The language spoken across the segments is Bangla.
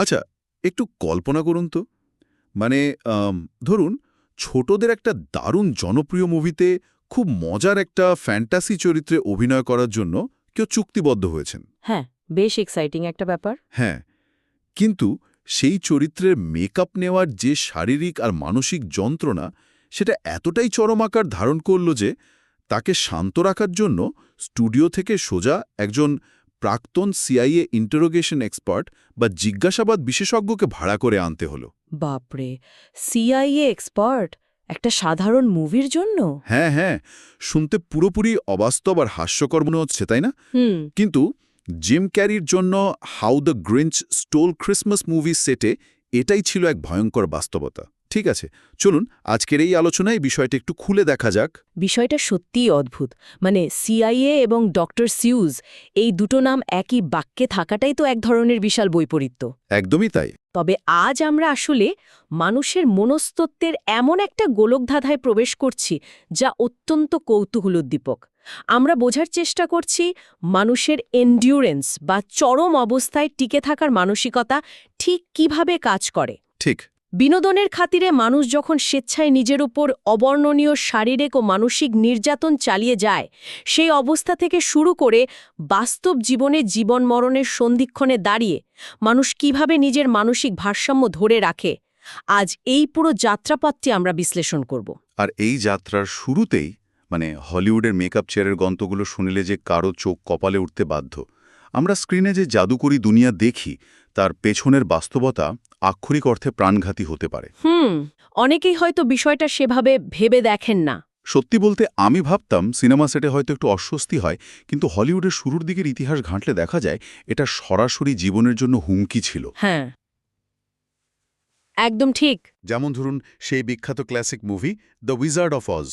আচ্ছা, একটু কল্পনা করুন তো। মানে ধরুন ছোটদের একটা দারুণ জনপ্রিয় মুভিতে খুব মজার একটা ফ্যান্টাসি চরিত্রে অভিনয় করার জন্য কেউ চুক্তিবদ্ধ হয়েছেন। হ্যাঁ, বেশ এক্সাইটিং একটা ব্যাপার। হ্যাঁ, কিন্তু সেই চরিত্রের মেকআপ নেওয়ার যে শারীরিক আর মানসিক যন্ত্রণা, সেটা এতটাই চরম আকার ধারণ করল যে তাকে শান্ত রাখার জন্য স্টুডিও থেকে সোজা একজন প্রাক্তন সিআইএ ইন্টারোগেশন এক্সপার্ট বা জিজ্ঞাসাবাদ বিশেষজ্ঞকে ভাড়া করে আনতে হলো। বাপরে, সিআইএ এক্সপার্ট একটা সাধারণ মুভির জন্য? হ্যাঁ হ্যাঁ, শুনতে পুরোপুরি অবাস্তব আর হাস্যকর মনে হচ্ছে, তাই না? হুম। কিন্তু জিম ক্যারির জন্য how the Grinch stole Christmas movie সেটে এটাই ছিল এক ভয়ঙ্কর বাস্তবতা। ঠিক আছে, চলুন আজকের এই আলোচনায় বিষয়টা একটু খুলে দেখা যাক। বিষয়টা সত্যিই অদ্ভুত। মানে সিআইএ এবং ডক্টর সিউজ, এই দুটো নাম একই বাক্যে থাকাটাই তো এক ধরনের বিশাল বৈপরীত্য। একদমই তাই। তবে আজ আমরা আসলে মানুষের মনস্তত্ত্বের এমন একটা গোলকধাঁধায় প্রবেশ করছি যা অত্যন্ত কৌতূহলোদ্দীপক। আমরা বোঝার চেষ্টা করছি মানুষের এন্ডিউরেন্স বা চরম অবস্থায় টিকে থাকার মানসিকতা ঠিক কিভাবে কাজ করে। ঠিক। বিনোদনের খাতিরে মানুষ যখন স্বেচ্ছায় নিজের উপর অবর্ণনীয় শারীরিক ও মানসিক নির্যাতন চালিয়ে যায়, সেই অবস্থা থেকে শুরু করে বাস্তব জীবনে জীবন মরণের সন্ধিক্ষণে দাঁড়িয়ে মানুষ কিভাবে নিজের মানসিক ভারসাম্য ধরে রাখে, আজ এই পুরো যাত্রাপথটি আমরা বিশ্লেষণ করব। আর এই যাত্রার শুরুতেই হলিউডের মেকআপ চেয়ারের গন্তগুলো শুনিলে যে কারো চোখ কপালে উঠতে বাধ্য। আমরা স্ক্রিনে যে জাদুকরী দুনিয়া দেখি, তার পেছনের বাস্তবতা আক্ষরিক অর্থে প্রাণঘাতী হতে পারে। অনেকেই হয়তো বিষয়টা সেভাবে ভেবে দেখেন না। সত্যি বলতে আমি ভাবতাম সিনেমা সেটে হয়তো একটু অস্বস্তি হয়, কিন্তু হলিউডের শুরুর দিকের ইতিহাস ঘাঁটলে দেখা যায় এটা সরাসরি জীবনের জন্য হুমকি ছিল। হ্যাঁ, একদম ঠিক। যেমন ধরুন সেই বিখ্যাত classic movie the wizard of অজ।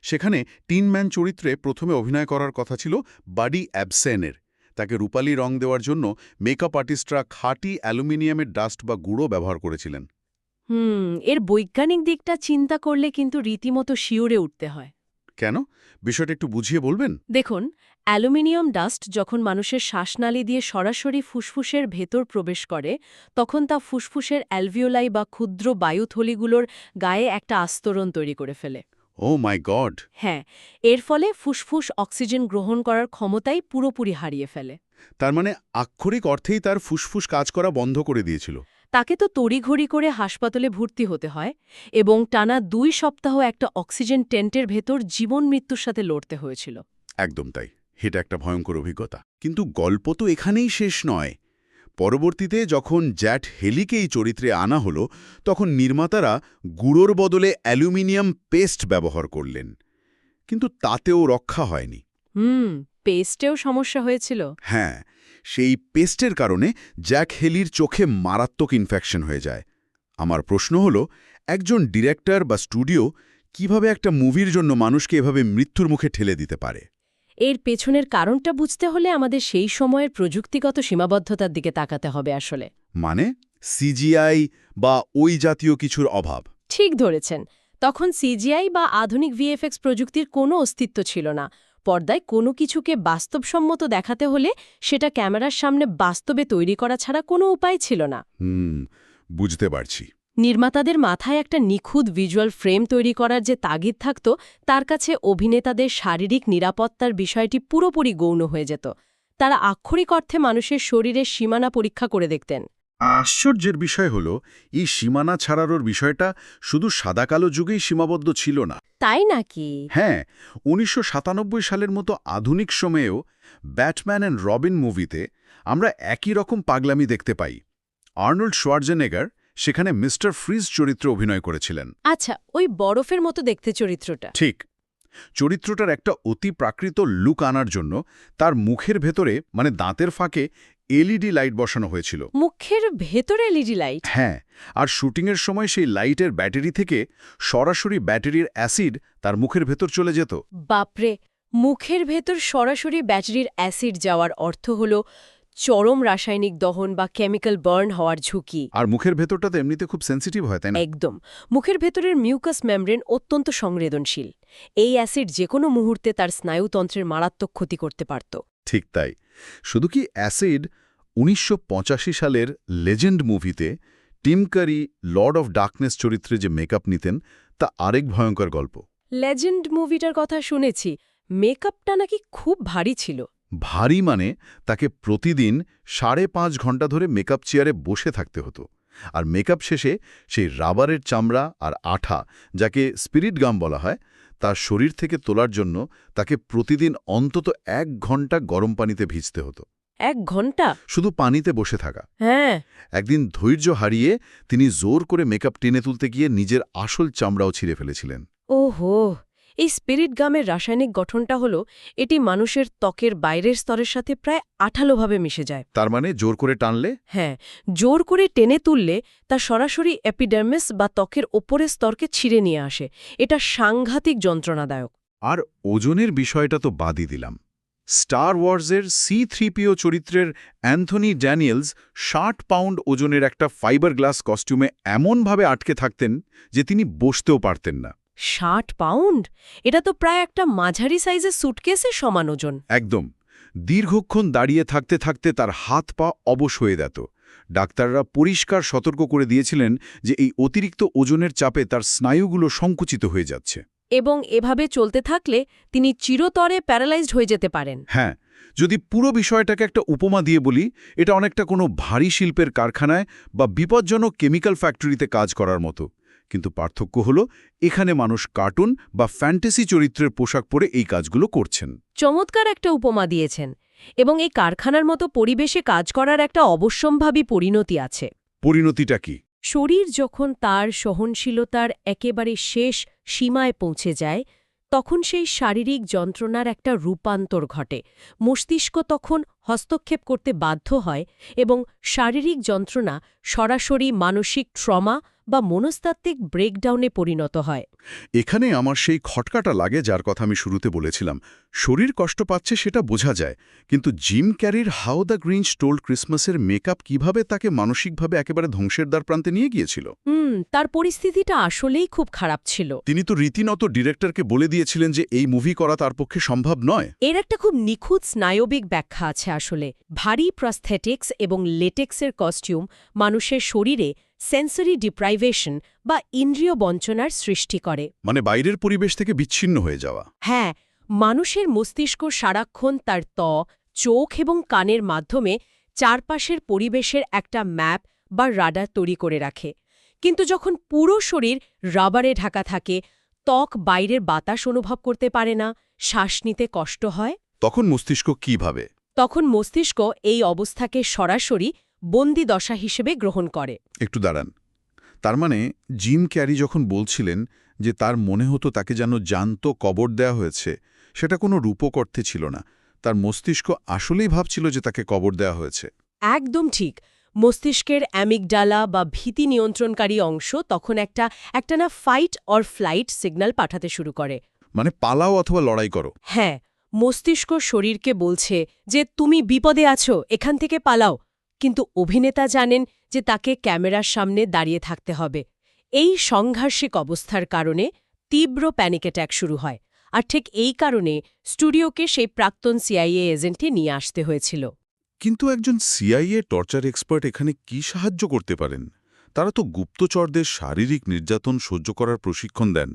সেখানে টিন ম্যান চরিত্রে প্রথমে অভিনয় করার কথা ছিল বাডি অ্যাবসেনের। তাকে রূপালি রং দেওয়ার জন্য মেকআপ আর্টিস্টরা খাঁটি অ্যালুমিনিয়ামের ডাস্ট বা গুঁড়ো ব্যবহার করেছিলেন। এর বৈজ্ঞানিক দিকটা চিন্তা করলে কিন্তু রীতিমতো শিউরে উঠতে হয়। কেন? বিষয়টা একটু বুঝিয়ে বলবেন? দেখুন, অ্যালুমিনিয়াম ডাস্ট যখন মানুষের শ্বাসনালী দিয়ে সরাসরি ফুসফুসের ভেতর প্রবেশ করে, তখন তা ফুসফুসের অ্যালভিওলাই বা ক্ষুদ্র বায়ুথলিগুলোর গায়ে একটা আস্তরণ তৈরি করে ফেলে। ও মাই গড! হ্যাঁ, এর ফলে ফুসফুস অক্সিজেন গ্রহণ করার ক্ষমতাই পুরোপুরি হারিয়ে ফেলে। তার মানে আক্ষরিক অর্থেই তার ফুসফুস কাজ করা বন্ধ করে দিয়েছিল। তাকে তো তড়িঘড়ি করে হাসপাতালে ভর্তি হতে হয় এবং টানা 2 সপ্তাহ একটা অক্সিজেন টেন্টের ভেতর জীবন মৃত্যুর সাথে লড়তে হয়েছিল। একদম তাই। এটা একটা ভয়ঙ্কর অভিজ্ঞতা। কিন্তু গল্প তো এখানেই শেষ নয়। পরবর্তীতে যখন জ্যাট হেলিকে এই চরিত্রে আনা হলো, তখন নির্মাতারা গুঁড়োর বদলে অ্যালুমিনিয়াম পেস্ট ব্যবহার করলেন। কিন্তু তাতেও রক্ষা হয়নি। পেস্টেও সমস্যা হয়েছিল। হ্যাঁ, সেই পেস্টের কারণে জ্যাক হেলির চোখে মারাত্মক ইনফেকশন হয়ে যায়। আমার প্রশ্ন হলো, একজন ডিরেক্টর বা স্টুডিও কিভাবে একটা মুভির জন্য মানুষকে এভাবে মৃত্যুর মুখে ঠেলে দিতে পারে? এর পেছনের কারণটা বুঝতে হলে আমাদের সেই সময়ের প্রযুক্তিগত সীমাবদ্ধতার দিকে তাকাতে হবে আসলে। মানে সিজিআই বা ওই জাতীয় কিছুর অভাব? ঠিক ধরেছেন। তখন সিজিআই বা আধুনিক ভিএফএক্স প্রযুক্তির কোনো অস্তিত্ব ছিল না। পর্দায় কোনো কিছুকে বাস্তবসম্মত দেখাতে হলে সেটা ক্যামেরার সামনে বাস্তবে তৈরি করা ছাড়া কোনো উপায় ছিল না। বুঝতে পারছি। নির্মাতাদের মাথায় একটা নিখুঁত ভিজুয়াল ফ্রেম তৈরি করার যে তাগিদ থাকত, তার কাছে অভিনেতাদের শারীরিক নিরাপত্তার বিষয়টি পুরোপুরি গৌণ হয়ে যেত। তারা আক্ষরিক অর্থে মানুষের শরীরের সীমানা পরীক্ষা করে দেখতেন। আশ্চর্যের বিষয় হলো, এই সীমানা ছাড়ানোর বিষয়টা শুধু সাদাকালো যুগেই সীমাবদ্ধ ছিল না। তাই নাকি? হ্যাঁ, ১৯৯৭ সালের মতো আধুনিক সময়েও ব্যাটম্যান অ্যান্ড রবিন মুভিতে আমরা একই রকম পাগলামি দেখতে পাই। আর্নল্ড শোয়ার্জেনেগার সেখানে মিস্টার ফ্রিজ চরিত্রে অভিনয় করেছিলেন। আচ্ছা, ওই বরফের মতো দেখতে চরিত্রটা? ঠিক। চরিত্রটার একটা অতি প্রাকৃত লুক আনার জন্য তার মুখের ভেতরে দাঁতের ফাঁকে এলইডি লাইট বসানো হয়েছিল। মুখের ভেতরে এলইডি লাইট? হ্যাঁ, আর শুটিংয়ের সময় সেই লাইটের ব্যাটারি থেকে সরাসরি ব্যাটারির অ্যাসিড তার মুখের ভেতর চলে যেত। বাপরে, মুখের ভেতর সরাসরি ব্যাটারির অ্যাসিড যাওয়ার অর্থ হল চরম রাসায়নিক দহন বা কেমিক্যাল বার্ন হওয়ার ঝুঁকি। আর মুখের ভেতরটা তো এমনিতে খুব সেন্সিটিভ হয়, তাই না? একদম। মুখের ভেতরের মিউকাস মেমব্রেন অত্যন্ত সংবেদনশীল। এই অ্যাসিড যেকোনো মুহূর্তে তার স্নায়ুতন্ত্রের মারাত্মক ক্ষতি করতে পারত। ঠিক তাই। শুধু কি অ্যাসিড, 1985 সালের লেজেন্ড মুভিতে Tim Curry Lord of Darkness চরিত্রে যে মেকআপ নিতেন তা আরেক ভয়ঙ্কর গল্প। লেজেন্ড মুভিটার কথা শুনেছি, মেকআপটা নাকি খুব ভারী ছিল। ভারী মানে তাকে প্রতিদিন 5.5 ঘন্টা ধরে মেকআপ চেয়ারে বসে থাকতে হতো, আর মেকআপ শেষে সেই রাবারের চামড়া আর আঠা, যাকে স্পিরিট গাম বলা হয়, তার শরীর থেকে তোলার জন্য তাকে প্রতিদিন অন্তত 1 ঘন্টা গরম পানিতে ভিজতে হতো। 1 ঘন্টা? শুধু পানিতে বসে থাকা। হ্যাঁ। একদিন ধৈর্য হারিয়ে তিনি জোর করে মেকআপ টেনে তুলতে গিয়ে নিজের আসল চামড়াও ছিঁড়ে ফেলেছিলেন। ওহো, এই স্পিরিট গামের রাসায়নিক গঠনটা হলো এটি মানুষের ত্বকের বাইরের স্তরের সাথে প্রায় আঠালোভাবে মিশে যায়। তার মানে জোর করে টানলে? হ্যাঁ, জোর করে টেনে তুললে তা সরাসরি এপিডার্মিস বা ত্বকের ওপরের স্তরকে ছিঁড়ে নিয়ে আসে। এটা সাংঘাতিক যন্ত্রণাদায়ক। আর ওজনের বিষয়টা তো বাদই দিলাম। স্টার ওয়ার্সের C-3PO চরিত্রের অ্যান্থনি ড্যানিয়েলস 60 পাউন্ড ওজনের একটা ফাইবার গ্লাস কস্টিউমে এমনভাবে আটকে থাকতেন যে তিনি বসতেও পারতেন না। 60 পাউন্ড? এটা তো প্রায় একটা মাঝারি সাইজের সুটকেসের সমান ওজন। একদম। দীর্ঘক্ষণ দাঁড়িয়ে থাকতে থাকতে তার হাত পা অবশ হয়ে যেত। ডাক্তাররা পরিষ্কার সতর্ক করে দিয়েছিলেন যে এই অতিরিক্ত ওজনের চাপে তার স্নায়ুগুলো সংকুচিত হয়ে যাচ্ছে। এবং এভাবে চলতে থাকলে তিনি চিরতরে প্যারালাইজড হয়ে যেতে পারেন। হ্যাঁ, যদি পুরো বিষয়টাকে একটা উপমা দিয়ে বলি, এটা অনেকটা কোনো ভারী শিল্পের কারখানায় বা বিপজ্জনক কেমিক্যাল ফ্যাক্টরিতে কাজ করার মতো। কিন্তু পার্থক্য হলো এখানে মানুষ কার্টুন বা ফ্যান্টাসি চরিত্রের পোশাক পরে এই কাজগুলো করছেন। চমৎকার একটা উপমা দিয়েছেন। এবং এই কারখানার মতো পরিবেশে কাজ করার একটা অবশ্যম্ভাবী পরিণতি আছে। পরিণতিটা কি? শরীর যখন তার সহনশীলতার একেবারে শেষ সীমায় পৌঁছে যায়, তখন সেই শারীরিক যন্ত্রণার একটা রূপান্তর ঘটে। মস্তিষ্ক তখন হস্তক্ষেপ করতে বাধ্য হয় এবং শারীরিক যন্ত্রণা সরাসরি মানসিক ট্রমা বা মনস্তাত্ত্বিক ব্রেকডাউনে পরিণত হয়। এখানে আমার সেই খটকাটা লাগে যার কথা আমি শুরুতে বলেছিলাম। শরীর কষ্ট পাচ্ছে সেটা বোঝা যায়, কিন্তু জিম ক্যারির হাউ দ্য গ্রিঞ্চ টোল্ড ক্রিসমাসের মেকআপ কিভাবে তাকে মানসিকভাবে একেবারে ধ্বংসের দ্বার প্রান্তে নিয়ে গিয়েছিল। তার পরিস্থিতিটা আসলেই খুব খারাপ ছিল। তিনি তো রীতিমতো ডিরেক্টরকে বলে দিয়েছিলেন যে এই মুভি করা তার পক্ষে সম্ভব নয়। এর একটা খুব নিখুঁত স্নায়বিক ব্যাখ্যা আছে আসলে। ভারী প্রস্থেটিক্স এবং লেটেক্সের কস্টিউম মানুষের শরীরে সেন্সরি ডিপ্রাইভেশন বা ইন্দ্রিয় বঞ্চনার সৃষ্টি করে। মানে বাইরের পরিবেশ থেকে বিচ্ছিন্ন হয়ে যাওয়া। হ্যাঁ, মানুষের মস্তিষ্ক সারাক্ষণ তার চোখ এবং কানের মাধ্যমে চারপাশের পরিবেশের একটা ম্যাপ বা রাডার তৈরি করে রাখে। কিন্তু যখন পুরো শরীর রাবারে ঢাকা থাকে, ত্বক বাইরের বাতাস অনুভব করতে পারে না, শ্বাস নিতে কষ্ট হয়, তখন মস্তিষ্ক কি ভাবে? তখন মস্তিষ্ক এই অবস্থাকে সরাসরি বন্দি দশা হিসেবে গ্রহণ করে। একটু দাঁড়ান, তার মানে জিম ক্যারি যখন বলছিলেন যে তার মনে হতো তাকে যেন জ্যান্ত কবর দেয়া হয়েছে, সেটা কোনো রূপক অর্থে ছিল না। তার মস্তিষ্ক আসলেই ভাবছিল যে তাকে কবর দেয়া হয়েছে। একদম ঠিক। মস্তিষ্কের অ্যামিগডালা বা ভীতি নিয়ন্ত্রণকারী অংশ তখন একটা না ফাইট অর ফ্লাইট সিগন্যাল পাঠাতে শুরু করে। মানে পালাও অথবা লড়াই করো। হ্যাঁ, মস্তিষ্ক শরীরকে বলছে যে তুমি বিপদে আছো, এখান থেকে পালাও। কিন্তু অভিনেতা জানেন যে তাকে ক্যামেরার সামনে দাঁড়িয়ে থাকতে হবে। এই সংঘর্ষিক অবস্থার কারণে তীব্র প্যানিক অ্যাটাক শুরু হয়। আর ঠিক এই কারণে স্টুডিওকে সেই প্রাক্তন CIA এজেন্টে নিয়ে আসতে হয়েছিল। কিন্তু একজন CIA টর্চার এক্সপার্ট এখানে কি সাহায্য করতে পারেন? তারা তো গুপ্তচরদের শারীরিক নির্যাতন সহ্য করার প্রশিক্ষণ দেন।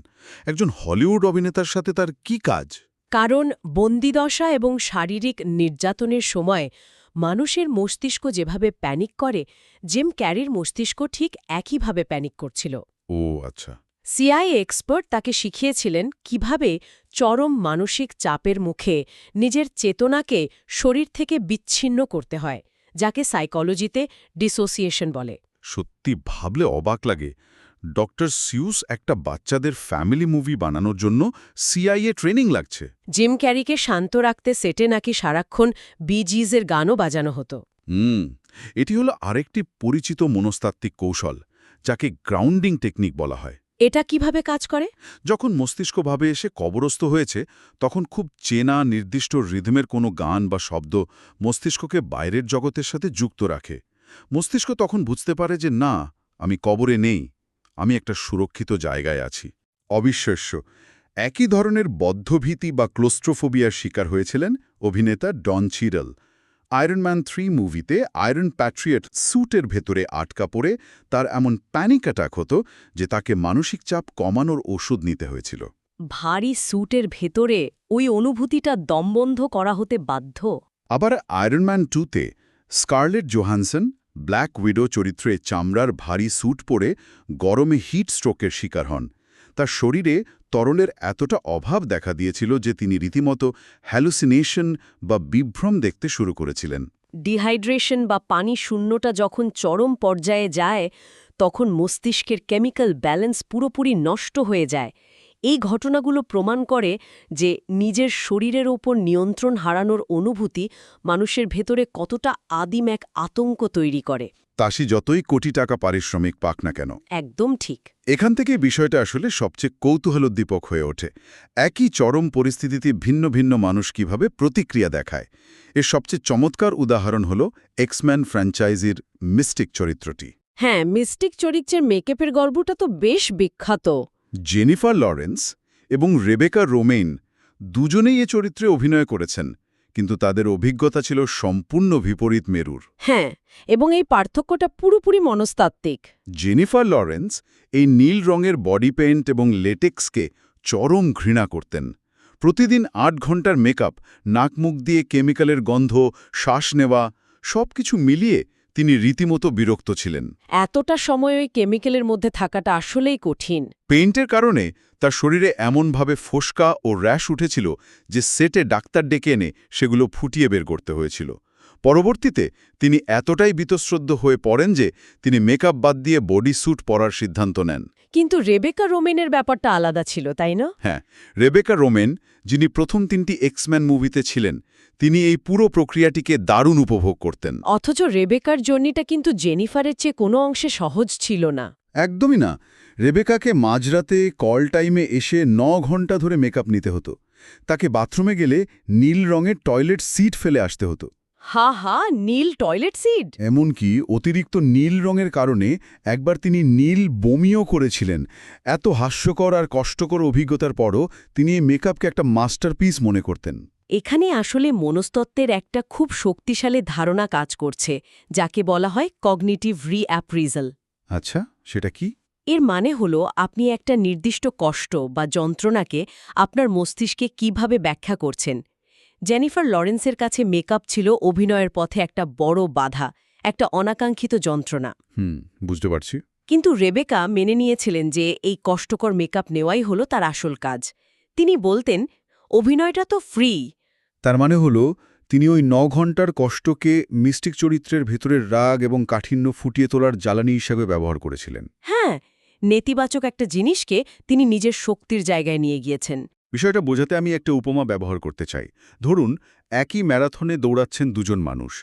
একজন হলিউড অভিনেতার সাথে তার কি কাজ? কারণ বন্দিদশা এবং শারীরিক নির্যাতনের সময় মানুষের মস্তিষ্ক যেভাবে প্যানিক করে, জিম ক্যারির মস্তিষ্ক ঠিক একইভাবে প্যানিক করছিল। ও আচ্ছা। CIA এক্সপার্ট তাকে শিখিয়েছিলেন কিভাবে চরম মানসিক চাপের মুখে নিজের চেতনাকে শরীর থেকে বিচ্ছিন্ন করতে হয়, যাকে সাইকোলজিতে ডিসোসিয়েশন বলে। সত্যি ভাবলে অবাক লাগে। ডক্টর সিউস একটা বাচ্চাদের ফ্যামিলি মুভি বানানোর জন্য CIA ট্রেনিং লাগছে। জিম ক্যারিকে শান্ত রাখতে সেটে নাকি সারাক্ষণ বিজিজের গানও বাজানো হতো। এটি হলো আরেকটি পরিচিত মনস্তাত্ত্বিক কৌশল, যাকে গ্রাউন্ডিং টেকনিক বলা হয়। এটা কিভাবে কাজ করে? যখন মস্তিষ্ক ভাবে এসে কবরস্থ হয়েছে, তখন খুব চেনা নির্দিষ্ট রিদমের কোনো গান বা শব্দ মস্তিষ্ককে বাইরের জগতের সাথে যুক্ত রাখে। মস্তিষ্ক তখন বুঝতে পারে যে না, আমি কবরে নেই, আমি একটা সুরক্ষিত জায়গায় আছি। অবিশ্বাস্য। একই ধরনের বদ্ধভীতি বা ক্লোস্ট্রোফোবিয়ার শিকার হয়েছিলেন অভিনেতা ডন চিডল। আয়রন ম্যান 3 মুভিতে আয়রন প্যাট্রিয়ট স্যুটের ভেতরে আটকা পড়ে তার এমন প্যানিক অ্যাটাক হতো যে তাকে মানসিক চাপ কমানোর ওষুধ নিতে হয়েছিল। ভারী স্যুটের ভেতরে ওই অনুভূতিটা দমবন্ধ করা হতে বাধ্য। আবার আয়রন ম্যান 2তে স্কারলেট জোহানসন ব্ল্যাক উইডো চরিত্রে চামড়ার ভারী স্যুট পরে গরমে হিট স্ট্রোকের শিকার হন। তার শরীরে তরলের এতটা অভাব দেখা দিয়েছিল যে তিনি রীতিমতো হ্যালুসিনেশন বা বিভ্রম দেখতে শুরু করেছিলেন। ডিহাইড্রেশন বা পানি শূন্যটা যখন চরম পর্যায়ে যায় তখন মস্তিষ্কের কেমিক্যাল ব্যালেন্স পুরোপুরি নষ্ট হয়ে যায়। এই ঘটনাগুলো প্রমাণ করে যে নিজের শরীরের ওপর নিয়ন্ত্রণ হারানোর অনুভূতি মানুষের ভেতরে কতটা আদিম এক আতঙ্ক তৈরি করে। তাসি যতই কোটি টাকা পারিশ্রমিক পাক না কেন। একদম ঠিক। এখান থেকেই বিষয়টা আসলে সবচেয়ে কৌতূহলোদ্দীপক হয়ে ওঠে। একই চরম পরিস্থিতিতে ভিন্ন ভিন্ন মানুষ কিভাবে প্রতিক্রিয়া দেখায়। এর সবচেয়ে চমৎকার উদাহরণ হল এক্সম্যান ফ্র্যাঞ্চাইজির মিস্টিক চরিত্রটি। হ্যাঁ, মিস্টিক চরিত্রের মেকআপের গল্পটা তো বেশ বিখ্যাত। জেনিফার লরেন্স এবং রেবেকা রোমেইন দুজনেই এ চরিত্রে অভিনয় করেছেন, কিন্তু তাদের অভিজ্ঞতা ছিল সম্পূর্ণ বিপরীত মেরুর। হ্যাঁ, এবং এই পার্থক্যটা পুরোপুরি মনস্তাত্ত্বিক। জেনিফার লরেন্স এই নীল রঙের বডি পেইন্ট এবং লেটেক্সকে চরম ঘৃণা করতেন। প্রতিদিন ৮ ঘন্টার মেকআপ, নাকমুখ দিয়ে কেমিক্যালের গন্ধ, শ্বাস নেওয়া, সবকিছু মিলিয়ে তিনি রীতিমতো বিরক্ত ছিলেন। এতটা সময় ওই কেমিক্যালের মধ্যে থাকাটা আসলেই কঠিন। পেইন্টের কারণে তার শরীরে এমনভাবে ফোসকা ও র্যাশ উঠেছিল যে সেটে ডাক্তার ডেকে এনে সেগুলো ফুটিয়ে বের করতে হয়েছিল। পরবর্তীতে তিনি এতটাই বীতশ্রদ্ধ হয়ে পড়েন যে তিনি মেকআপ বাদ দিয়ে বডি স্যুট পরার সিদ্ধান্ত নেন। কিন্তু রেবেকা রোমেনের ব্যাপারটা আলাদা ছিল, তাই না? হ্যাঁ, রেবেকা রোমেন, যিনি প্রথম 3টি এক্সম্যান মুভিতে ছিলেন, তিনি এই পুরো প্রক্রিয়াটিকে দারুণ উপভোগ করতেন। অথচ রেবেকার জর্নিটা কিন্তু জেনিফারের চেয়ে কোনো অংশে সহজ ছিল না। একদমই না। রেবেকাকে মাঝরাতে কল টাইমে এসে 9 ঘন্টা ধরে মেকআপ নিতে হতো। তাকে বাথরুমে গেলে নীল রঙের টয়লেট সিট ফেলে আসতে হতো। হা হা, নীল টয়লেট সিট! এমনকি অতিরিক্ত নীল রঙের কারণে একবার তিনি নীল বমিও করেছিলেন। এত হাস্যকর আর কষ্টকর অভিজ্ঞতার পরও তিনি এই মেকআপকে একটা মাস্টারপিস মনে করতেন। এখানে আসলে মনস্তত্ত্বের একটা খুব শক্তিশালী ধারণা কাজ করছে, যাকে বলা হয় কগনিটিভ রিঅ্যাপ্রিজাল। আচ্ছা, সেটা কি? এর মানে হলো আপনি একটা নির্দিষ্ট কষ্ট বা যন্ত্রণাকে আপনার মস্তিষ্কে কিভাবে ব্যাখ্যা করছেন। জেনিফার লরেন্সের কাছে মেকআপ ছিল অভিনয়ের পথে একটা বড় বাধা, একটা অনাকাঙ্ক্ষিত যন্ত্রণা। বুঝতে পারছি। কিন্তু রেবেকা মেনে নিয়েছিলেন যে এই কষ্টকর মেকআপ নেওয়াই হলো তার আসল কাজ। তিনি বলতেন, অভিনয়টা তো ফ্রি। তার মানে হলো তিনি ওই 9 ঘন্টার কষ্টকে মিস্টিক চরিত্রের ভেতরের রাগ এবং কাঠিন্য ফুটিয়ে তোলার জ্বালানি হিসাবে ব্যবহার করেছিলেন। হ্যাঁ, নেতিবাচক একটা জিনিসকে তিনি নিজের শক্তির জায়গায় নিয়ে গিয়েছেন। বিষয়টা বোঝাতে আমি একটা উপমা ব্যবহার করতে চাই। ধরুন, একই ম্যারাথনে দৌড়াচ্ছেন দুজন মানুষ।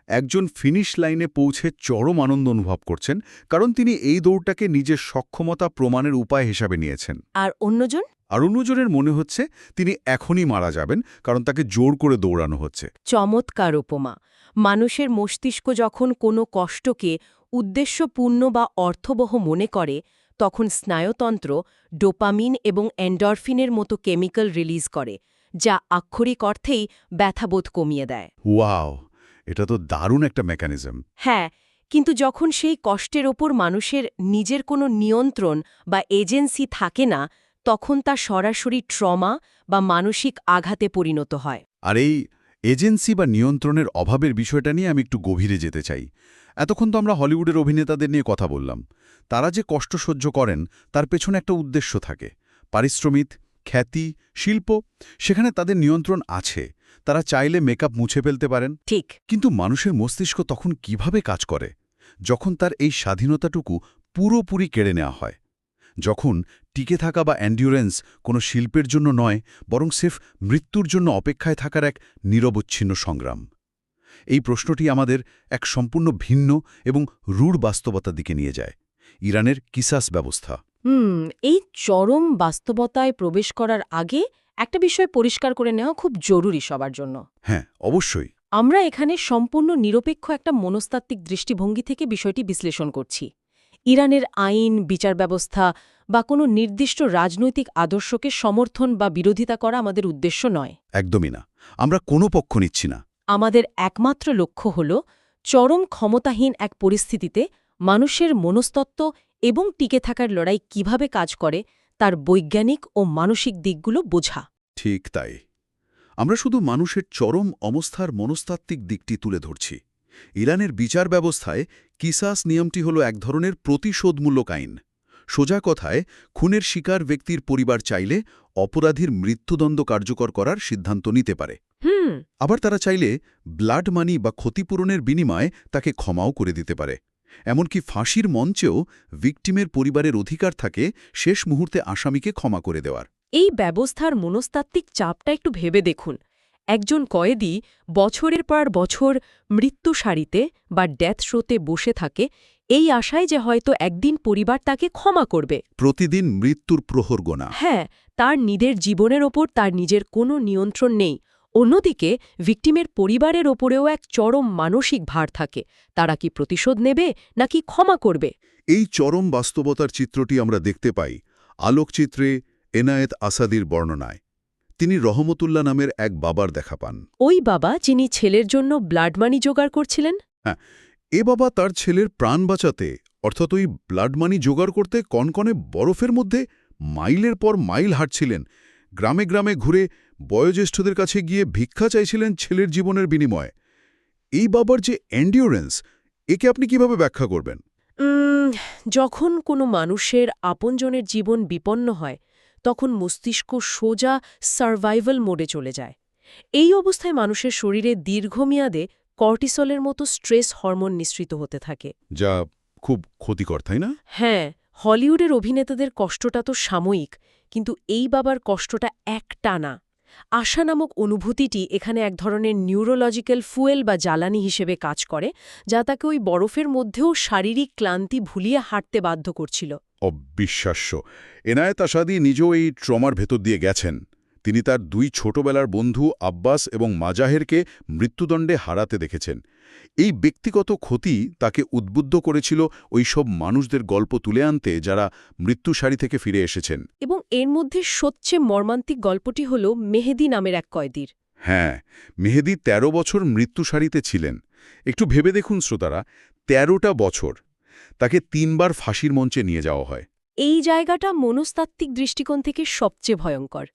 একজন ফিনিশ লাইনে পৌঁছে চরম আনন্দ অনুভব করছেন, কারণ তিনি এই দৌড়টাকে নিজের সক্ষমতা প্রমাণের উপায় হিসাবে নিয়েছেন। আর অন্যজন? আর অন্যজনের মনে হচ্ছে তিনি এখনই মারা যাবেন, কারণ তাকে জোর করে দৌড়ানো হচ্ছে। চমৎকার উপমা। মানুষের মস্তিষ্ক যখন কোনো কষ্টকে উদ্দেশ্যপূর্ণ বা অর্থবহ মনে করে, তখন স্নায়ুতন্ত্র ডোপামিন এবং এন্ডরফিনের মতো কেমিক্যাল রিলিজ করে, যা আক্ষরিক অর্থেই ব্যথাবোধ কমিয়ে দেয়। ওয়াও, এটা তো দারুণ একটা মেকানিজম। হ্যাঁ, কিন্তু যখন সেই কষ্টের ওপর মানুষের নিজের কোনো নিয়ন্ত্রণ বা এজেন্সি থাকে না, তখন তা সরাসরি ট্রমা বা মানসিক আঘাতে পরিণত হয়। আর এই এজেন্সি বা নিয়ন্ত্রণের অভাবের বিষয়টা নিয়ে আমি একটু গভীরে যেতে চাই। এতক্ষণ তো আমরা হলিউডের অভিনেতাদের নিয়ে কথা বললাম। তারা যে কষ্ট সহ্য করেন তার পেছনে একটা উদ্দেশ্য থাকে। পারিশ্রমিক, খ্যাতি, শিল্প, সেখানে তাদের নিয়ন্ত্রণ আছে। তারা চাইলে মেকআপ মুছে ফেলতে পারেন। ঠিক। কিন্তু মানুষের মস্তিষ্ক তখন কিভাবে কাজ করে, যখন তার এই স্বাধীনতাটুকু পুরোপুরি কেড়ে নেওয়া হয়? যখন টিকে থাকা বা এন্ডিউরেন্স কোনো শিল্পের জন্য নয়, বরং সির্ফ মৃত্যুর জন্য অপেক্ষায় থাকার এক নিরবচ্ছিন্ন সংগ্রাম। এই প্রশ্নটি আমাদের এক সম্পূর্ণ ভিন্ন এবং রূঢ় বাস্তবতার দিকে নিয়ে যায়। ইরানের কিসাস ব্যবস্থা। এই চরম বাস্তবতায় প্রবেশ করার আগে একটা বিষয় পরিষ্কার করে নেওয়া খুব জরুরি সবার জন্য। হ্যাঁ, অবশ্যই। আমরা এখানে সম্পূর্ণ নিরপেক্ষ একটা মনস্তাত্ত্বিক দৃষ্টিভঙ্গি থেকে বিষয়টি বিশ্লেষণ করছি। ইরানের আইন, বিচার ব্যবস্থা বা কোনো নির্দিষ্ট রাজনৈতিক আদর্শকে সমর্থন বা বিরোধিতা করা আমাদের উদ্দেশ্য নয়। একদমই না। আমরা কোনো পক্ষ নিচ্ছি না। আমাদের একমাত্র লক্ষ্য হল চরম ক্ষমতাহীন এক পরিস্থিতিতে মানুষের মনস্তত্ত্ব এবং টিকে থাকার লড়াই কিভাবে কাজ করে তার বৈজ্ঞানিক ও মানসিক দিকগুলো বোঝা। ঠিক তাই। আমরা শুধু মানুষের চরম অবস্থার মনস্তাত্ত্বিক দিকটি তুলে ধরছি। ইরানের বিচার ব্যবস্থায় কিসাস নিয়মটি হল এক ধরনের প্রতিশোধমূলক আইন। সোজা কথায়, খুনের শিকার ব্যক্তির পরিবার চাইলে অপরাধীর মৃত্যুদণ্ড কার্যকর করার সিদ্ধান্ত নিতে পারে। আবার তারা চাইলে ব্লাড মানি বা ক্ষতিপূরণের বিনিময়ে তাকে ক্ষমাও করে দিতে পারে। এমনকি ফাঁসির মঞ্চেও ভিকটিমের পরিবারের অধিকার থাকে শেষ মুহূর্তে আসামিকে ক্ষমা করে দেওয়ার। এই ব্যবস্থার মনস্তাত্ত্বিক চাপটা একটু ভেবে দেখুন। একজন কয়েদি বছরের পর বছর মৃত্যু সারিতে বা ডেথ শোতে বসে থাকে এই আশায় যে হয়তো একদিন পরিবার তাকে ক্ষমা করবে। প্রতিদিন মৃত্যুর প্রহর গোনা। হ্যাঁ, তার নিজের জীবনের ওপর তার নিজের কোনো নিয়ন্ত্রণ নেই। অন্যদিকে ভিকটিমের পরিবারের ওপরেও এক চরম মানসিক ভার থাকে। তারা কি প্রতিশোধ নেবে নাকি ক্ষমা করবে? এই চরম বাস্তবতার চিত্রটি আমরা দেখতে পাই আলোকচিত্রে এনায়েত আসাদির বর্ণনায়। তিনি রহমতুল্লাহ নামের এক বাবার দেখা পান। ওই বাবা যিনি ছেলের জন্য ব্লাড মানি জোগাড় করছিলেন? হ্যাঁ, এ বাবা তার ছেলের প্রাণ বাঁচাতে, অর্থাৎ ওই ব্লাড মানি জোগাড় করতে কনকনে বরফের মধ্যে মাইলের পর মাইল হাঁটছিলেন। গ্রামে গ্রামে ঘুরে বয়োজ্যেষ্ঠদের কাছে গিয়ে ভিক্ষা চাইছিলেন ছেলের জীবনের বিনিময়ে। এই বাবার যে এন্ডিওরেন্স, একে আপনি কিভাবে ব্যাখ্যা করবেন? যখন কোনো মানুষের আপনজনের জীবন বিপন্ন হয় তখন মস্তিষ্ক সোজা সার্ভাইভাল মোডে চলে যায়। এই অবস্থায় মানুষের শরীরে দীর্ঘমেয়াদে কর্টিসলের মতো স্ট্রেস হরমোন নিঃসৃত হতে থাকে, যা খুব ক্ষতিকর, তাই না? হ্যাঁ, হলিউডের অভিনেতাদের কষ্টটা তো সাময়িক, কিন্তু এই বাবার কষ্টটা একটানা। আশা নামক অনুভূতিটি এখানে এক ধরনের নিউরোলজিক্যাল ফুয়েল বা জ্বালানি হিসেবে কাজ করে, যা তাকে ওই বরফের মধ্যেও শারীরিক ক্লান্তি ভুলিয়ে হাঁটতে বাধ্য করছিল। অবিশ্বাস্য। এনায়েত আসাদি নিজেও এই ট্রমার ভেতর দিয়ে গেছেন। তিনি তার দুই ছোটবেলার বন্ধু আব্বাস এবং মাজাহেরকে মৃত্যুদণ্ডে হারাতে দেখেছেন। এই ব্যক্তিগত ক্ষতি তাকে উদ্বুদ্ধ করেছিল ওই সব মানুষদের গল্প তুলে আনতে যারা মৃত্যুসারি থেকে ফিরে এসেছেন। এবং এর মধ্যে সবচেয়ে মর্মান্তিক গল্পটি হল মেহেদি নামের এক কয়েদির। হ্যাঁ, মেহেদি ১৩ বছর মৃত্যুসারিতে ছিলেন। একটু ভেবে দেখুন শ্রোতারা, ১৩টা বছর। তাকে ৩ বার ফাঁসির মঞ্চে নিয়ে যাওয়া হয়। এই জায়গাটা মনস্তাত্ত্বিক দৃষ্টিকোণ থেকে সবচেয়ে ভয়ঙ্কর।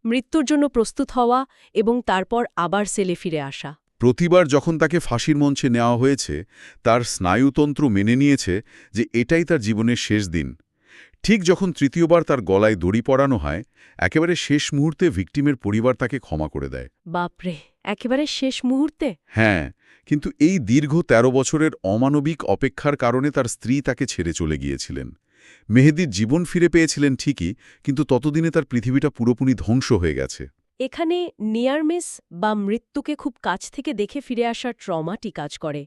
মৃত্যুর জন্য প্রস্তুত হওয়া এবং তারপর আবার সেলে ফিরে আসা। প্রতিবার যখন তাকে ফাঁসির মঞ্চে নেওয়া হয়েছে, তার স্নায়ুতন্ত্র মেনে নিয়েছে যে এটাই তার জীবনের শেষ দিন। ঠিক যখন তৃতীয়বার তার গলায় দড়ি পরানো হয়, একেবারে শেষ মুহূর্তে ভিকটিমের পরিবার তাকে ক্ষমা করে দেয়। বাপরে, একেবারে শেষ মুহূর্তে? হ্যাঁ, কিন্তু এই দীর্ঘ ১৩ বছরের অমানবিক অপেক্ষার কারণে তার স্ত্রী তাকে ছেড়ে চলে গিয়েছিলেন। মেহেদির জীবন ফিরে পেয়েছিলেন ঠিকই, কিন্তু ততদিনে তার পৃথিবীটা পুরোপুরি ধ্বংস হয়ে গেছে। এখানে নিয়ার মিস বা মৃত্যুকে খুব কাছ থেকে দেখে ফিরে আসার ট্রমাটি কাজ করে।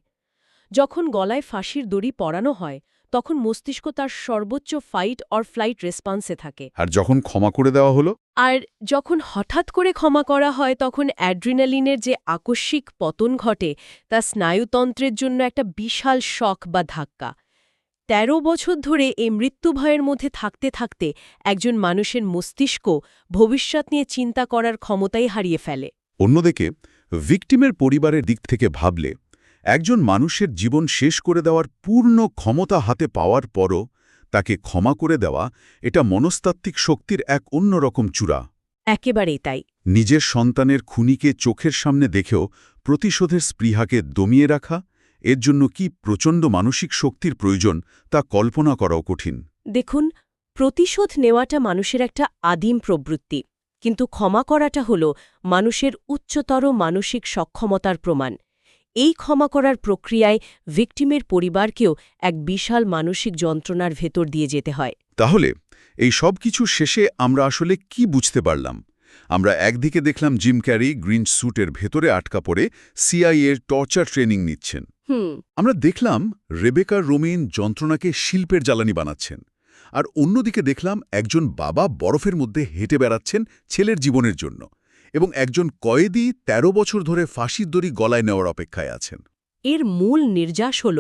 যখন গলায় ফাঁসির দড়ি পরানো হয় তখন মস্তিষ্ক তার সর্বোচ্চ ফাইট অর ফ্লাইট রেসপন্সে থাকে। আর যখন ক্ষমা করে দেওয়া হলো, আর যখন হঠাৎ করে ক্ষমা করা হয় তখন অ্যাড্রিনালিনের যে আকস্মিক পতন ঘটে তা স্নায়ুতন্ত্রের জন্য একটা বিশাল শক বা ধাক্কা। ১৩ বছর ধরে এই মৃত্যুভয়ের মধ্যে থাকতে থাকতে একজন মানুষের মস্তিষ্ক ভবিষ্যৎ নিয়ে চিন্তা করার ক্ষমতাই হারিয়ে ফেলে। অন্যদিকে ভিকটিমের পরিবারের দিক থেকে ভাবলে, একজন মানুষের জীবন শেষ করে দেওয়ার পূর্ণ ক্ষমতা হাতে পাওয়ার পরও তাকে ক্ষমা করে দেওয়া, এটা মনস্তাত্ত্বিক শক্তির এক অন্যরকম চূড়া। একেবারেই তাই। নিজের সন্তানের খুনিকে চোখের সামনে দেখেও প্রতিশোধের স্পৃহাকে দমিয়ে রাখা, এর জন্য কি প্রচণ্ড মানসিক শক্তির প্রয়োজন তা কল্পনা করাও কঠিন। দেখুন, প্রতিশোধ নেওয়াটা মানুষের একটা আদিম প্রবৃত্তি, কিন্তু ক্ষমা করাটা হল মানুষের উচ্চতর মানসিক সক্ষমতার প্রমাণ। এই ক্ষমা করার প্রক্রিয়ায় ভিকটিমের পরিবারকেও এক বিশাল মানসিক যন্ত্রণার ভেতর দিয়ে যেতে হয়। তাহলে এই সব কিছু শেষে আমরা আসলে কি বুঝতে পারলাম? আমরা একদিকে দেখলাম জিম ক্যারি গ্রিন স্যুটের ভেতরে আটকা পড়ে সিআইএর টর্চার ট্রেনিং নিচ্ছেন। আমরা দেখলাম রেবেকা রোমেইন যন্ত্রণাকে শিল্পের জ্বালানি বানাচ্ছেন। আর অন্যদিকে দেখলাম একজন বাবা বরফের মধ্যে হেঁটে বেড়াচ্ছেন ছেলের জীবনের জন্য, এবং একজন কয়েদি ১৩ বছর ধরে ফাঁসির দড়ি গলায় নেওয়ার অপেক্ষায় আছেন। এর মূল নির্যাস হল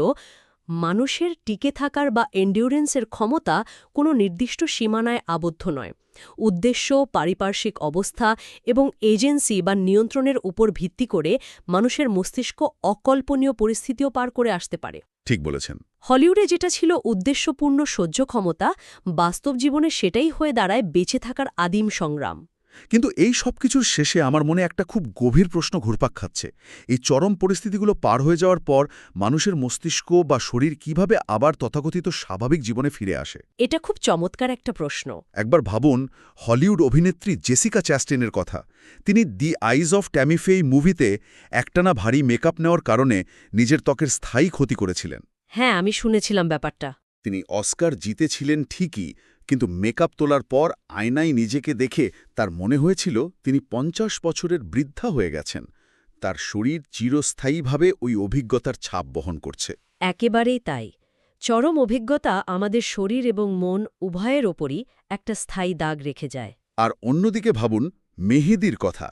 মানুষের টিকে থাকার বা এন্ডিউরেন্সের ক্ষমতা কোনো নির্দিষ্ট সীমানায় আবদ্ধ নয়। উদ্দেশ্য, পারিপার্শ্বিক অবস্থা এবং এজেন্সি বা নিয়ন্ত্রণের উপর ভিত্তি করে মানুষের মস্তিষ্ক অকল্পনীয় পরিস্থিতিও পার করে আসতে পারে। ঠিক বলেছেন। হলিউডে যেটা ছিল উদ্দেশ্যপূর্ণ সহ্য ক্ষমতা, বাস্তব জীবনে সেটাই হয়ে দাঁড়ায় বেঁচে থাকার আদিম সংগ্রাম। কিন্তু এই সব কিছুর শেষে আমার মনে একটা খুব গভীর প্রশ্ন ঘুরপাক খাচ্ছে। এই চরম পরিস্থিতিগুলো পার হয়ে যাওয়ার পর মানুষের মস্তিষ্ক বা শরীর কিভাবে আবার তথাকথিত স্বাভাবিক জীবনে ফিরে আসে? এটা খুব চমৎকার একটা প্রশ্ন। একবার ভাবুন হলিউড অভিনেত্রী জেসিকা চ্যাস্টেনের কথা। তিনি দি আইজ অফ ট্যামি ফেই মুভিতে একটানা ভারী মেকআপ নেওয়ার কারণে নিজের ত্বকের স্থায়ী ক্ষতি করেছিলেন। হ্যাঁ, আমি শুনেছিলাম ব্যাপারটা। তিনি অস্কার জিতেছিলেন ঠিকই, কিন্তু মেকআপ তোলার পর আয়নায় নিজেকে দেখে তার মনে হয়েছিল তিনি ৫০ বছরের বৃদ্ধা হয়ে গেছেন। তার শরীর চিরস্থায়ীভাবে ওই অভিজ্ঞতার ছাপ বহন করছে। একেবারেই তাই। চরম অভিজ্ঞতা আমাদের শরীর এবং মন উভয়ের ওপরই একটা স্থায়ী দাগ রেখে যায়। আর অন্যদিকে ভাবুন মেহেদির কথা।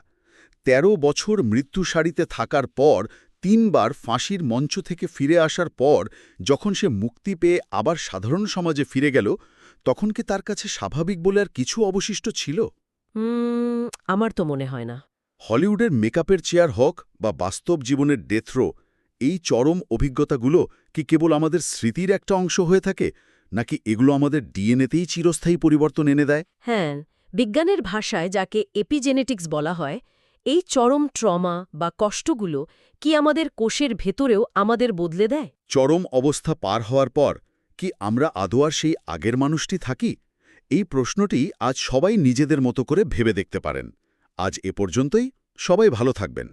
১৩ বছর মৃত্যুসারিতে থাকার পর ৩ বার ফাঁসির মঞ্চ থেকে ফিরে আসার পর যখন সে মুক্তি পেয়ে আবার সাধারণ সমাজে ফিরে গেল, তখন কি তার কাছে স্বাভাবিক বলে আর কিছু অবশিষ্ট ছিল? আমার তো মনে হয় না। হলিউডের মেকআপের চেয়ার হোক বা বাস্তব জীবনের ডেথ রো, এই চরম অভিজ্ঞতাগুলো কি কেবল আমাদের স্মৃতির একটা অংশ হয়ে থাকে, নাকি এগুলো আমাদের ডিএনএতেই চিরস্থায়ী পরিবর্তন এনে দেয়? হ্যাঁ, বিজ্ঞানের ভাষায় যাকে এপিজেনেটিক্স বলা হয়, এই চরম ট্রমা বা কষ্টগুলো কি আমাদের কোষের ভেতরেও আমাদের বদলে দেয়? চরম অবস্থা পার হওয়ার পর কি আমরা আদৌ আর সেই আগের মানুষটি থাকি? এই প্রশ্নটি আজ সবাই নিজেদের মতো করে ভেবে দেখতে পারেন। আজ এ পর্যন্তই। সবাই ভালো থাকবেন।